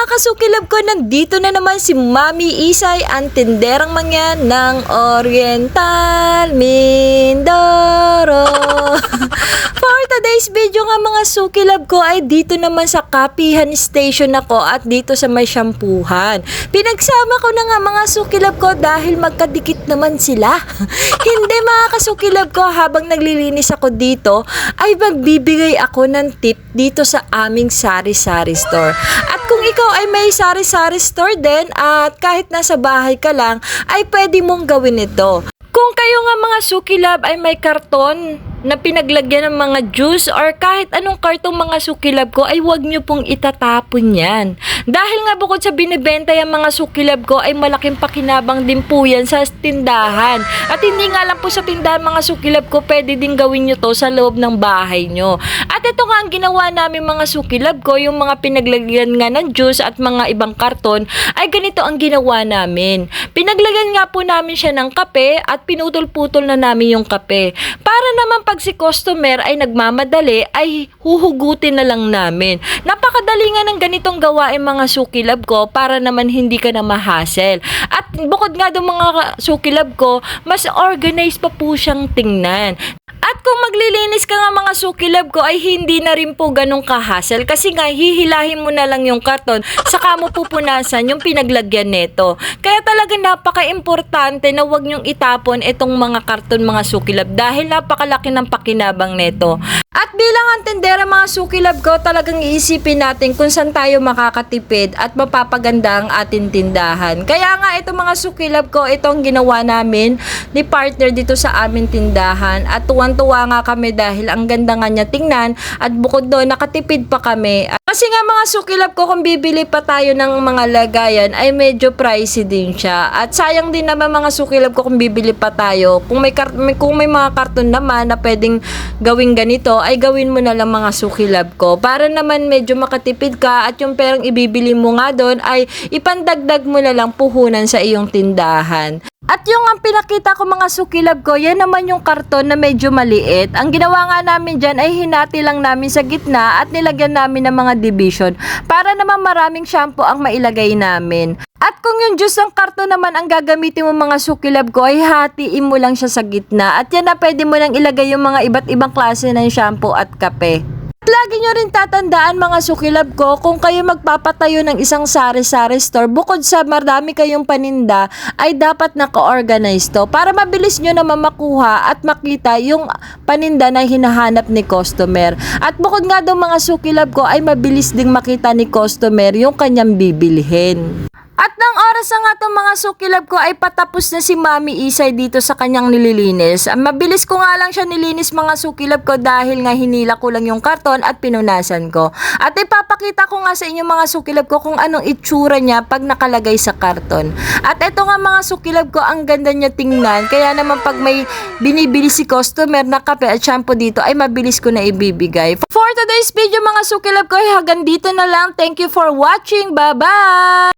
mga kasukilab ko, nandito na naman si Mami Isay, ang tinderang mangyan ng Oriental Mindoro. For today's video nga mga sukilab ko ay dito naman sa Kapihan Station ako at dito sa may shampoohan. Pinagsama ko na nga mga sukilab ko dahil magkadikit naman sila. Hindi mga kasukilab ko, habang naglilinis ako dito ay magbibigay ako ng tip dito sa aming sari-sari store. At kung ikaw ay may sari-sari store din at kahit nasa bahay ka lang ay pwede mong gawin ito. Kung kayo nga mga sukilab ay may karton na pinaglagyan ng mga juice or kahit anong kartong mga sukilab ko ay huwag nyo pong itatapon yan. Dahil nga bukod sa binibenta yung mga sukilab ko ay malaking pakinabang din po yan sa tindahan. At hindi nga lang po sa tindahan mga sukilab ko, pwede din gawin nyo to sa loob ng bahay nyo. At ito nga ang ginawa namin mga sukilab ko, yung mga pinaglagyan nga ng juice at mga ibang karton ay ganito ang ginawa namin. Pinaglagyan nga po namin siya ng kape at pinutol-putol na namin yung kape. Para naman pag si customer ay nagmamadali ay huhugutin na lang namin. Napakadali nga ng ganitong gawain mga sukilab ko para naman hindi ka na ma-hassle. At bukod nga doon mga sukilab ko, mas organized pa po siyang tingnan. At kung maglilinis ka nga mga sukilab ko ay hindi na rin po ganun ka-hassle kasi nga hihilahin mo na lang yung karton saka mo pupunasan yung pinaglagyan neto. Kaya talaga napaka-importante na wag nyong itapon itong mga karton mga sukilab dahil napakalaki ng pakinabang neto. At bilang ang tendera mga sukilab ko, talagang iisipin natin kung saan tayo makakatipid at mapapaganda ang ating tindahan. Kaya nga ito mga sukilab ko, ito ang ginawa namin ni partner dito sa aming tindahan. At tuwan-tuwa nga kami dahil ang ganda nga niya tingnan at bukod doon nakatipid pa kami. Kasi nga mga sukilab ko, kung bibili pa tayo ng mga lagayan ay medyo pricey din siya. At sayang din naman mga sukilab ko kung bibili pa tayo. Kung may mga karton naman na pwedeng gawin ganito, ay gawin mo na lang mga sukilab ko. Para naman medyo makatipid ka at yung perang ibibili mo nga doon ay ipandagdag mo na lang puhunan sa iyong tindahan. At yung ang pinakita ko mga sukilab ko, yan naman yung karton na medyo maliit. Ang ginawa nga namin dyan ay hinati lang namin sa gitna at nilagyan namin ng mga division para naman maraming shampoo ang mailagay namin. At kung yung juice ng karton naman ang gagamitin mo mga sukilab ko ay hatiin mo lang siya sa gitna. At yan na pwede mo nang ilagay yung mga iba't ibang klase ng shampoo at kape. At lagi nyo rin tatandaan mga sukilab ko, kung kayo magpapatayo ng isang sari-sari store, bukod sa marami kayong paninda, ay dapat naka-organize to para mabilis nyo naman makuha at makita yung paninda na hinahanap ni customer. At bukod nga daw mga sukilab ko, ay mabilis ding makita ni customer yung kanyang bibilhin. At ng oras na nga itong mga sukilab ko ay patapos na si Mami Isay dito sa kanyang nililinis. Mabilis ko nga lang siya nilinis mga sukilab ko dahil nga hinila ko lang yung karton at pinunasan ko. At ipapakita ko nga sa inyo mga sukilab ko kung anong itsura niya pag nakalagay sa karton. At ito nga mga sukilab ko, ang ganda niya tingnan. Kaya naman pag may binibili si customer na kape at shampoo dito ay mabilis ko na ibibigay. For today's video mga sukilab ko ay hanggang dito na lang. Thank you for watching. Bye-bye!